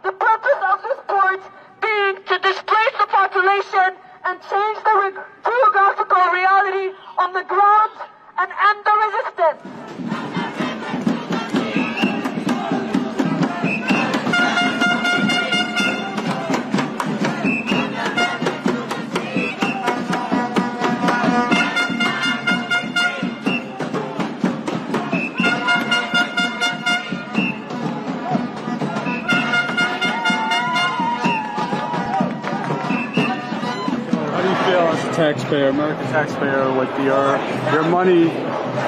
The purpose of this port being to displace the population and change the geographical reality on the ground and end the resistance. Taxpayer, American taxpayer, with your money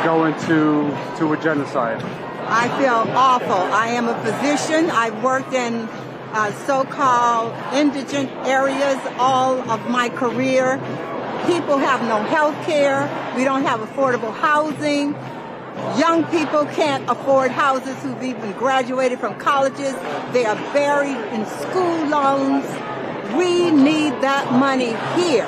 going to a genocide? I feel awful. I am a physician. I've worked in so-called indigent areas all of my career. People have no health care. We don't have affordable housing. Young people can't afford houses who've even graduated from colleges. They are buried in school loans. We need that money here.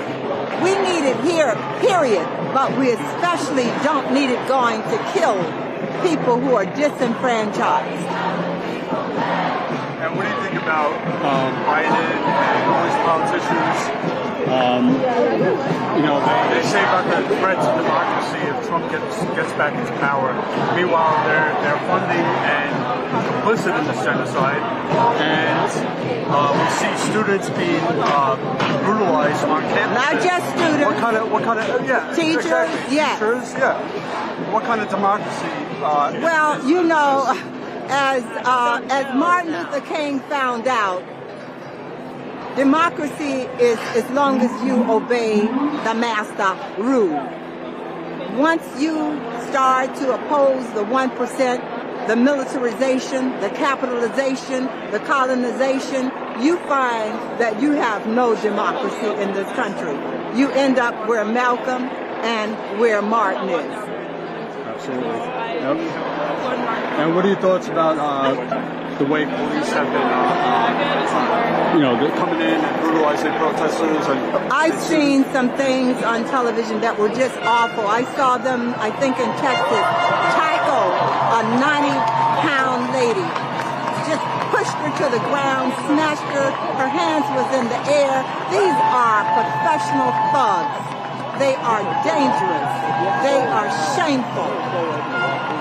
We need it here, period, but we especially don't need it going to kill people who are disenfranchised. And what do you think about Biden and all these politicians? They say about the threat to democracy if Trump gets back into power. Meanwhile, they're funding and complicit in this genocide, and we see students being brutalized on campus. Not just students. What kind of yeah? Teachers, exactly. yes. Teachers, yeah. What kind of democracy? Well, you know, as Martin Luther King found out, democracy is as long as you obey the master rule. Once you start to oppose the 1%, the militarization, the capitalization, the colonization, you find that you have no democracy in this country. You end up where Malcolm and where Martin is. Absolutely. Yep. And what are your thoughts about the way police have been, they're coming in and brutalizing protesters? I've seen some things on television that were just awful. I saw them, I think, in Texas, tackle a 90-pound lady. Just pushed her to the ground, smashed her, her hands was in the air. These are professional thugs. They are dangerous. They are shameful.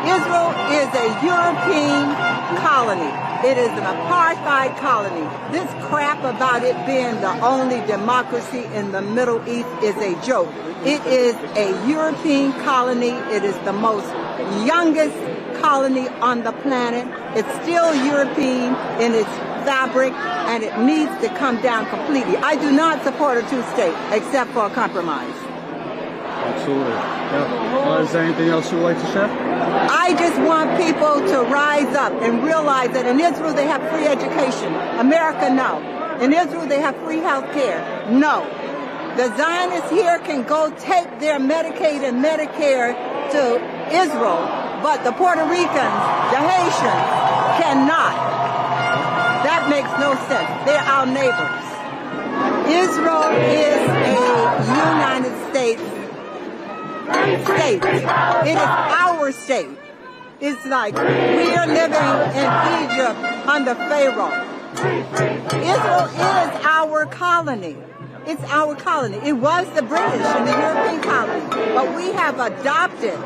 Israel is a European colony. It is an apartheid colony. This crap about it being the only democracy in the Middle East is a joke. It is a European colony. It is the most youngest colony on the planet. It's still European in its fabric, and it needs to come down completely. I do not support a two-state, except for a compromise. Absolutely. Yeah. Is there anything else you would like to share? I just want people to rise up and realize that in Israel they have free education. America, no. In Israel they have free health care. No. The Zionists here can go take their Medicaid and Medicare to Israel, but the Puerto Ricans, the Haitians, cannot. That makes no sense. They're our neighbors. Israel is a United States state. It is our state. It's like we are living in Egypt under Pharaoh. Israel is our colony. It's our colony. It was the British and the European colony, but we have adopted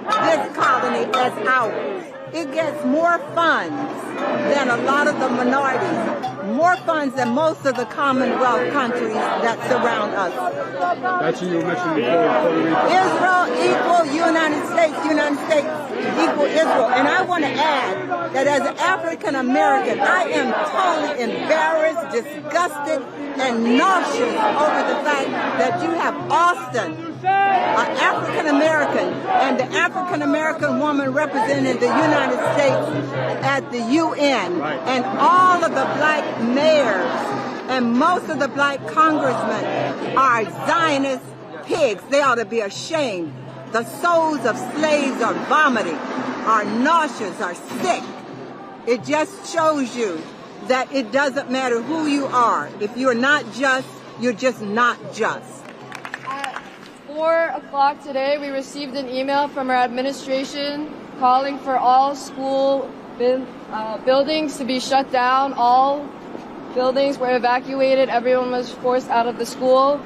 this colony as ours. It gets more funds than a lot of the minorities, more funds than most of the Commonwealth countries that surround us. That's what you mentioned before, Puerto Rico. Israel equal United States equal Israel. And I want to add that as an African American, I am totally embarrassed, disgusted, and nauseous over the fact that you have Austin, an African American, and the African American woman representing the United States at the UN, and all of the black mayors and most of the black congressmen are Zionist pigs. They ought to be ashamed. The souls of slaves are vomiting, are nauseous, are sick. It just shows you that it doesn't matter who you are. If you're not just, you're just not just. At 4 o'clock today, we received an email from our administration calling for all school buildings to be shut down. All buildings were evacuated. Everyone was forced out of the school.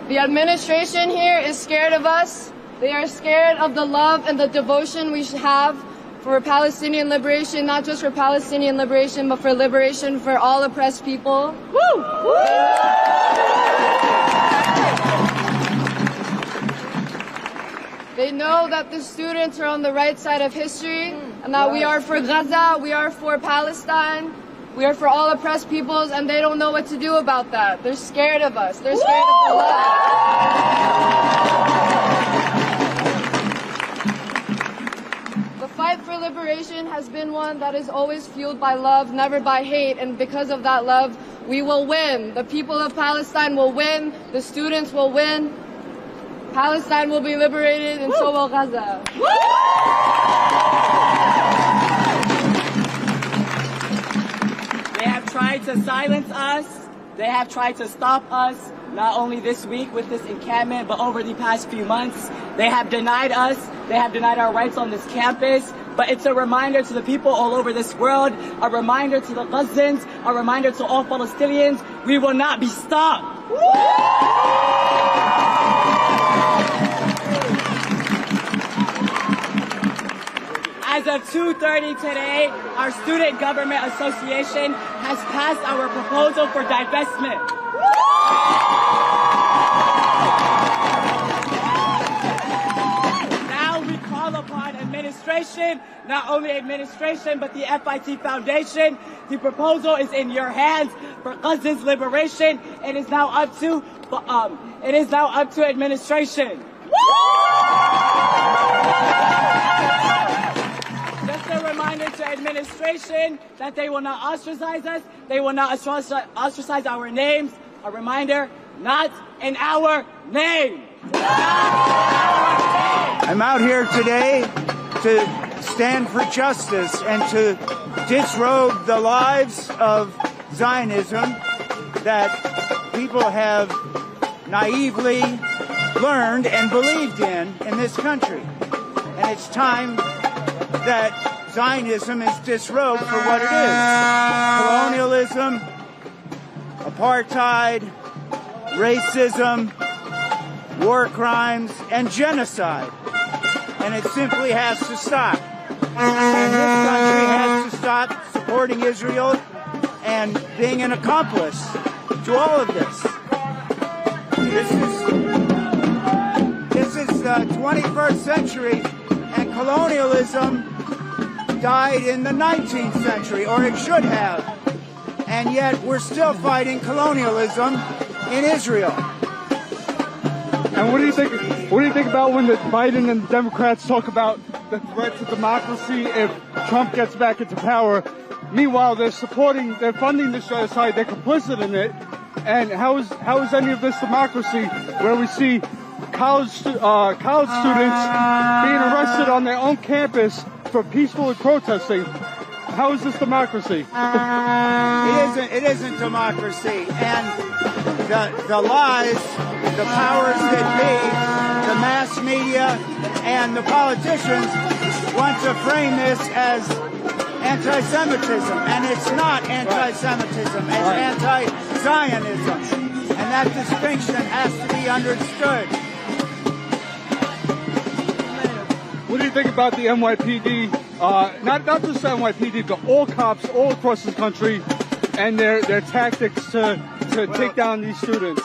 The administration here is scared of us. They are scared of the love and the devotion we should have for Palestinian liberation, not just for Palestinian liberation, but for liberation for all oppressed people. Woo! They know that the students are on the right side of history, and that we are for Gaza, we are for Palestine, we are for all oppressed peoples, and they don't know what to do about that. They're scared of us. They're scared of the love. The fight for liberation has been one that is always fueled by love, never by hate, and because of that love, we will win. The people of Palestine will win. The students will win. Palestine will be liberated, and so will Gaza. They have tried to silence us. They have tried to stop us, not only this week with this encampment, but over the past few months. They have denied us. They have denied our rights on this campus. But it's a reminder to the people all over this world, a reminder to the Gazans, a reminder to all Palestinians, we will not be stopped. As of 2:30 today, our Student Government Association has passed our proposal for divestment. Now we call upon administration, not only administration, but the FIT Foundation. The proposal is in your hands for Gaza's liberation. It is now up to administration. Just a reminder to administration that they will not ostracize us. They will not ostracize our names. A reminder, not in our name. I'm out here today to stand for justice and to disrobe the lies of Zionism that people have naively learned and believed in this country. And it's time that Zionism is disrobed for what it is. Colonialism, apartheid, racism, war crimes, and genocide. And it simply has to stop. And this country has to stop supporting Israel and being an accomplice to all of this. This is the 21st century, and colonialism died in the 19th century, or it should have. And yet we're still fighting colonialism in Israel. And what do you think about when the Biden and the Democrats talk about the threat to democracy if Trump gets back into power? Meanwhile, they're funding this genocide, they're complicit in it. And how is any of this democracy where we see college students being arrested on their own campus for peacefully protesting? How is this democracy? It isn't democracy. And the lies, the powers that be, the mass media, and the politicians want to frame this as anti-Semitism, and it's not anti-Semitism, it's anti-Zionism, and that distinction has to be understood. What do you think about the NYPD, not just the NYPD, but all cops all across the country and their tactics to take down these students?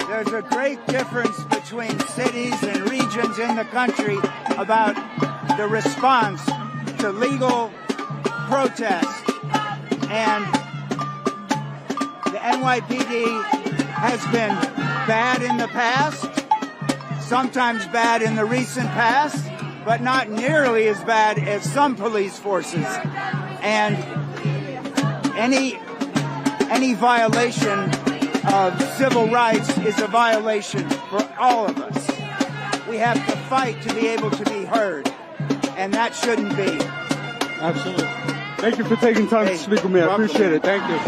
There's a great difference between cities and regions in the country about the response to legal protest, and the NYPD has been bad in the past, sometimes bad in the recent past, but not nearly as bad as some police forces. And any violation of civil rights is a violation for all of us. We have to fight to be able to be heard, and that shouldn't be. Absolutely. Thank you for taking time to speak with me. I appreciate it. Thank you.